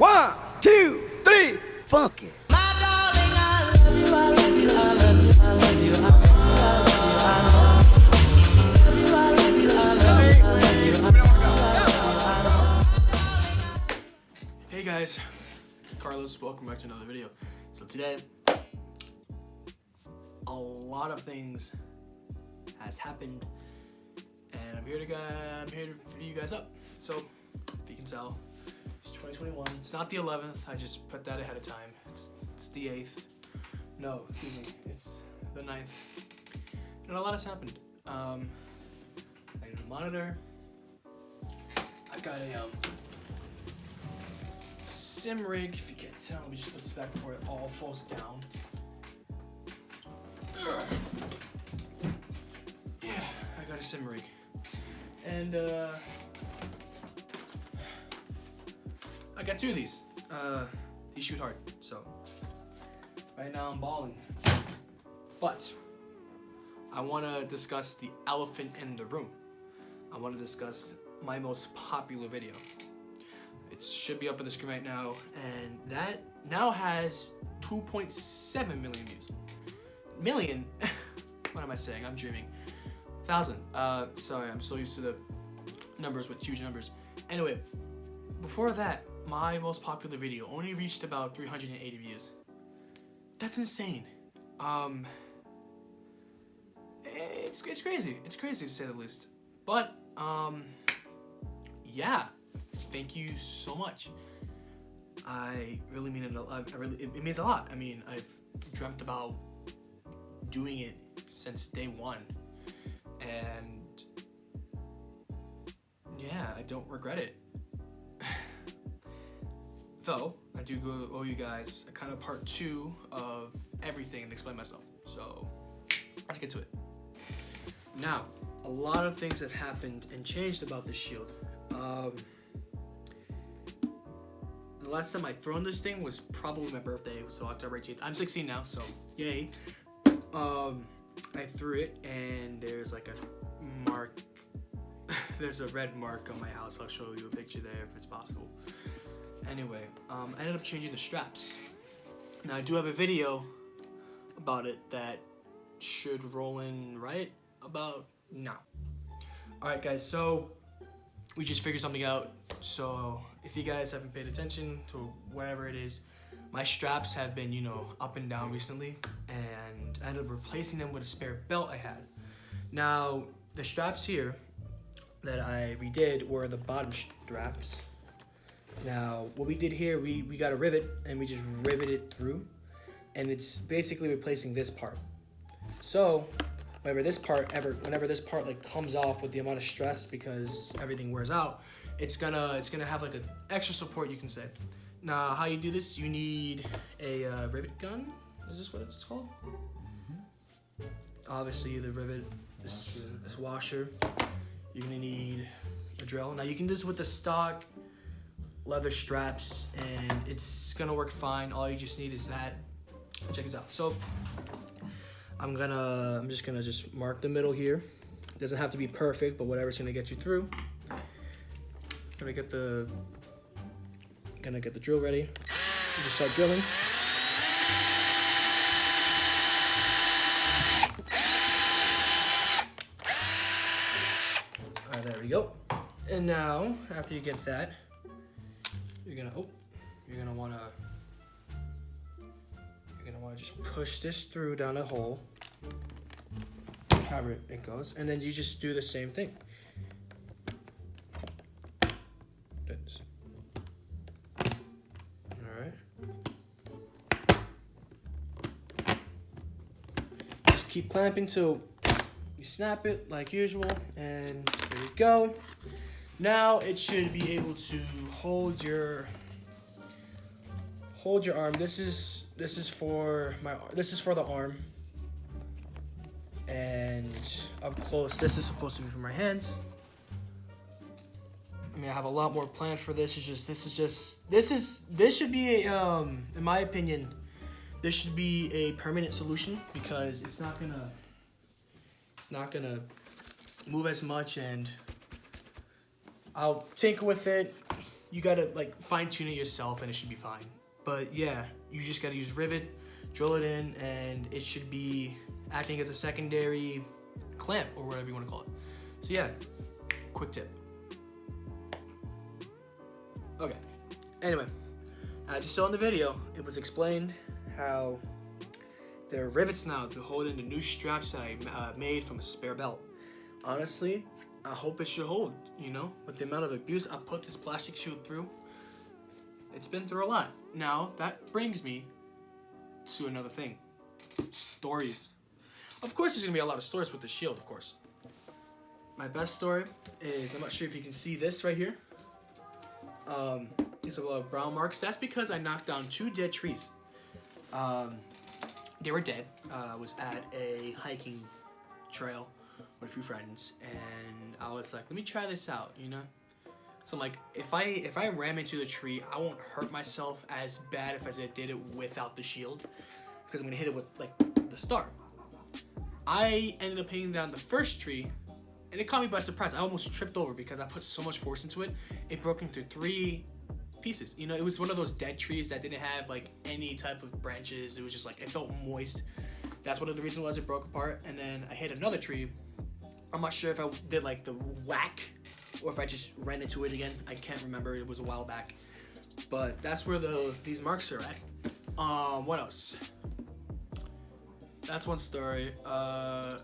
1, 2, 3, funk it. My darling, I love you, I love you, I love you, I love you, I love you, I love you, I love you, I love you. Hey guys, it's Carlos. Welcome back to another video. So today, a lot of things has happened, and I'm here to fill you guys up. So, if you can tell, it's 2021. It's not the 11th. I just put that ahead of time. It's the 8th. No, excuse me. It's the 9th. And a lot has happened. I got a monitor. I got a sim rig. If you can't tell, let me just put this back before it all falls down. Yeah, I got a sim rig. And I got 2 of these. These shoot hard, so right now I'm balling. But I want to discuss the elephant in the room. I want to discuss my most popular video. It should be up on the screen right now, and that now has 2.7 million views. Million? What am I saying? I'm dreaming. 1,000. Sorry, I'm so used to the numbers with huge numbers. Anyway, before that, my most popular video only reached about 380 views. That's insane. It's crazy. It's crazy to say the least. But yeah, thank you so much. I really mean it. It means a lot. I mean, I've dreamt about doing it since day one, and yeah, I don't regret it. Though I do owe you guys a kind of part 2 of everything and explain myself. So let's get to it. Now, a lot of things have happened and changed about this shield. The last time I thrown this thing was probably my birthday, so October 18th. I'm 16 now, so yay. I threw it and there's like a mark. There's a red mark on my house. I'll show you a picture there if it's possible. Anyway, I ended up changing the straps. Now I do have a video about it that should roll in right about now. Alright guys, so we just figured something out. So if you guys haven't paid attention to wherever it is, my straps have been, you know, up and down recently, and I ended up replacing them with a spare belt I had. Now, the straps here that I redid were the bottom straps. Now, what we did here, we got a rivet and we just riveted it through, and it's basically replacing this part. So, whenever this part like comes off with the amount of stress because everything wears out, it's gonna have like an extra support, you can say. Now, how you do this? You need a rivet gun. Is this what it's called? Mm-hmm. Obviously, the rivet, this washer. You're gonna need a drill. Now, you can do this with the stock leather straps, and it's gonna work fine. All you just need is that. Check this out. So, I'm just gonna mark the middle here. It doesn't have to be perfect, but whatever's gonna get you through. Gonna get the drill ready. Just start drilling. Alright, there we go. And now, after you get that, you're gonna wanna just push this through down the hole, however it goes, and then you just do the same thing. Keep clamping till you snap it like usual, and there you go. Now it should be able to hold your arm. This is for the arm, and up close this is supposed to be for my hands. I mean, I have a lot more planned for this. This should be a in my opinion, this should be a permanent solution because it's not gonna move as much, and I'll tinker with it, you gotta like fine tune it yourself and it should be fine. But yeah, you just gotta use rivet, drill it in, and it should be acting as a secondary clamp or whatever you want to call it. So yeah, quick tip. Okay, anyway, as you saw in the video, it was explained how there are rivets now to hold in the new straps that I made from a spare belt. Honestly, I hope it should hold, you know? With the amount of abuse I put this plastic shield through, it's been through a lot. Now, that brings me to another thing. Stories. Of course there's gonna be a lot of stories with the shield, of course. My best story is, I'm not sure if you can see this right here. These are a lot of brown marks. That's because I knocked down 2 dead trees. They were dead. I was at a hiking trail with a few friends, and I was like, let me try this out, you know? So I'm like, if I ram into the tree, I won't hurt myself as bad as I did it without the shield, because I'm gonna hit it with like the star. I ended up hitting down the first tree, and it caught me by surprise. I almost tripped over because I put so much force into it. It broke into 3 pieces. You know, it was one of those dead trees that didn't have like any type of branches. It was just like, it felt moist. That's one of the reasons why it broke apart. And then I hit another tree. I'm not sure if I did like the whack or if I just ran into it again. I can't remember. It was a while back. But that's where these marks are at. What else? That's one story. I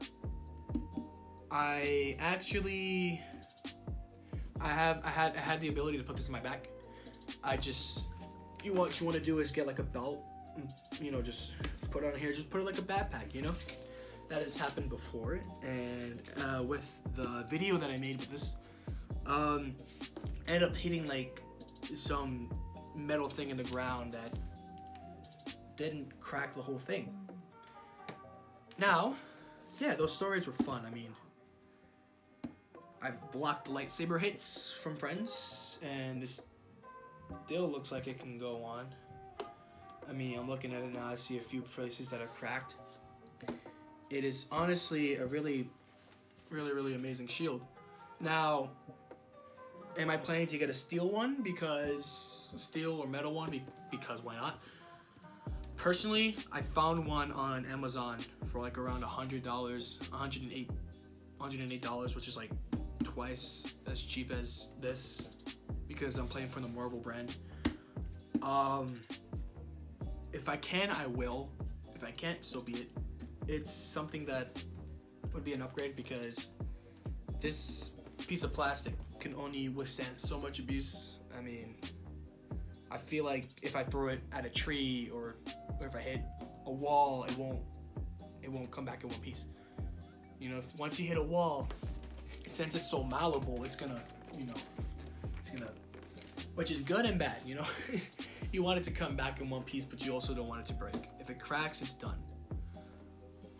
had the ability to put this in my back. What you want to do is get like a belt, you know, just put it on here, just put it like a backpack, you know. That has happened before, and with the video that I made with this, ended up hitting like some metal thing in the ground that didn't crack the whole thing. Now, yeah, those stories were fun. I mean, I've blocked lightsaber hits from friends, and this still looks like it can go on. I mean, I'm looking at it now. I see a few places that are cracked. It is honestly a really, really, really amazing shield. Now, am I planning to get a steel one? Because steel or metal one? Because why not? Personally, I found one on Amazon for like around $100, $108, which is like twice as cheap as this, because I'm playing for the Marvel brand. If I can, I will. If I can't, so be it. It's something that would be an upgrade, because this piece of plastic can only withstand so much abuse. I mean, I feel like if I throw it at a tree or if I hit a wall, it won't come back in one piece. You know, once you hit a wall, since it's so malleable, it's gonna, which is good and bad, you know. You want it to come back in one piece, but you also don't want it to break. If it cracks, it's done.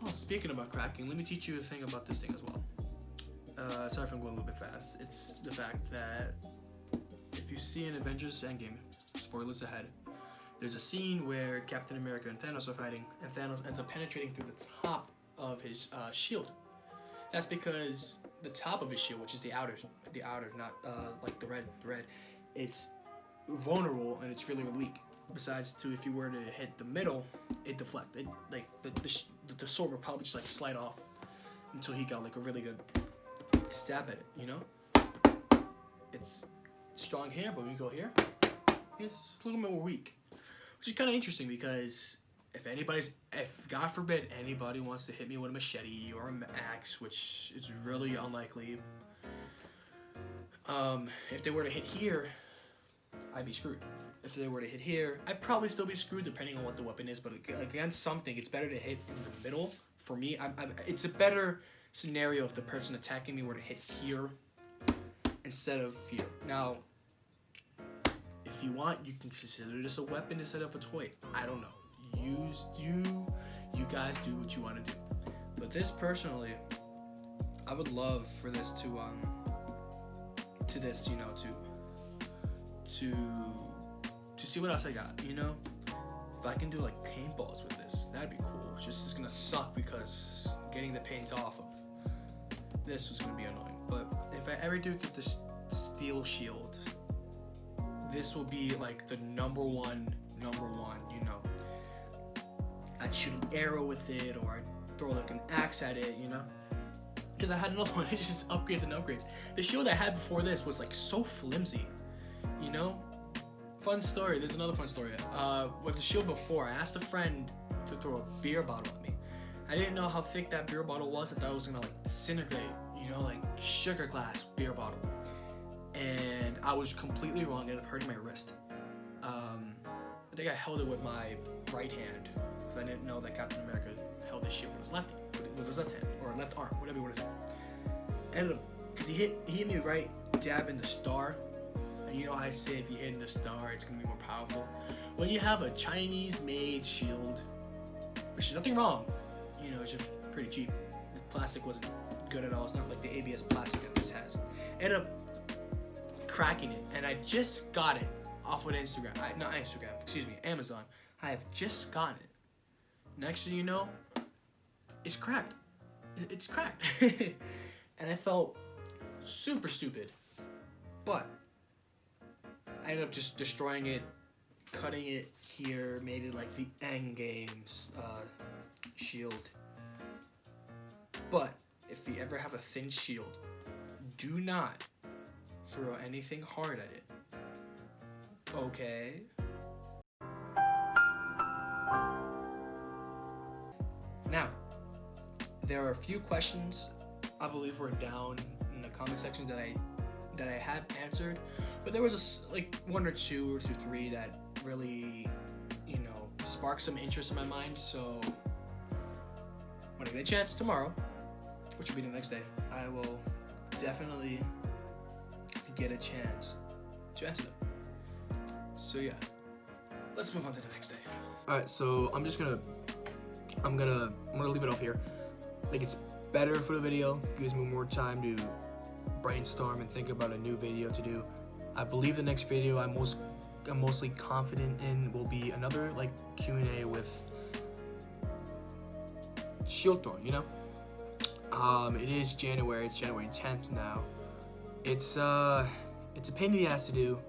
Oh, speaking about cracking, let me teach you a thing about this thing as well. Sorry if I'm going a little bit fast. It's the fact that if you see in Avengers Endgame, spoilers ahead, there's a scene where Captain America and Thanos are fighting, and Thanos ends up penetrating through the top of his shield. That's because the top of his shield, which is the outer, not like the red, it's vulnerable and it's really weak. Besides, if you were to hit the middle, it deflect. It like the sword would probably just like slide off until he got like a really good stab at it. You know, it's strong here, but when you go here, it's a little bit more weak. Which is kind of interesting, because if God forbid anybody wants to hit me with a machete or an axe, which is really unlikely, if they were to hit here, I'd be screwed. If they were to hit here, I'd probably still be screwed depending on what the weapon is, but against something, it's better to hit in the middle. For me, it's a better scenario if the person attacking me were to hit here instead of here. Now, if you want, you can consider this a weapon instead of a toy. I don't know. You guys do what you want to do. But this personally, I would love for this to see what else I got, you know? If I can do like paintballs with this, that'd be cool. It's gonna suck because getting the paint off of this was gonna be annoying. But if I ever do get this steel shield, this will be like the number one, you know. I'd shoot an arrow with it, or I'd throw like an axe at it, you know. Because I had another one, it's just upgrades and upgrades. The shield I had before this was like so flimsy, you know. Fun story, there's another fun story. With the shield before, I asked a friend to throw a beer bottle at me. I didn't know how thick that beer bottle was. I thought it was gonna like disintegrate, you know, like sugar glass beer bottle. And I was completely wrong. It ended up hurting my wrist. I think I held it with my right hand because I didn't know that Captain America held his shield with his left hand or left arm, whatever you want to say. Ended up because he hit me right dab in the star. And you know how I say if you hit in the star, it's gonna be more powerful. When you have a Chinese-made shield, which is nothing wrong, you know, it's just pretty cheap. The plastic wasn't good at all. It's not like the ABS plastic that this has. Ended up cracking it, and I just got it off of Amazon. I have just gotten it. Next thing you know, it's cracked. It's cracked. And I felt super stupid. But I ended up just destroying it, cutting it here, made it like the Endgame's shield. But if you ever have a thin shield, do not throw anything hard at it. Okay? Now, there are a few questions I believe were down in the comment section that I have answered, but there was like one or two or three that really, you know, sparked some interest in my mind. So when I get a chance tomorrow, which will be the next day, I will definitely get a chance to answer them. So yeah, let's move on to the next day. All right, so I'm gonna leave it off here. I think it's better for the video, gives me more time to brainstorm and think about a new video to do. I believe the next video I'm mostly confident in will be another like Q&A with Shield Thorn, you know? It is January, it's January 10th now. It's a pain in the ass to do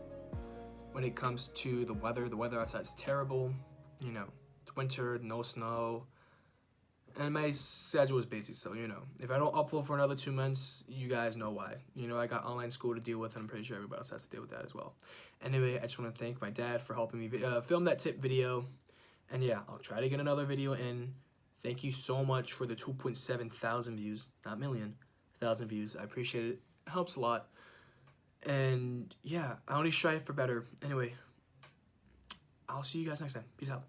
when it comes to the weather. The weather outside is terrible, you know, it's winter, no snow, and my schedule is busy, so, you know, if I don't upload for another 2 months, you guys know why. You know, I got online school to deal with, and I'm pretty sure everybody else has to deal with that as well. Anyway, I just want to thank my dad for helping me film that tip video, and yeah, I'll try to get another video in. Thank you so much for the 2.7 thousand views, not million, 1,000 views. I appreciate it. It helps a lot. And yeah, I only strive for better. Anyway, I'll see you guys next time. Peace out.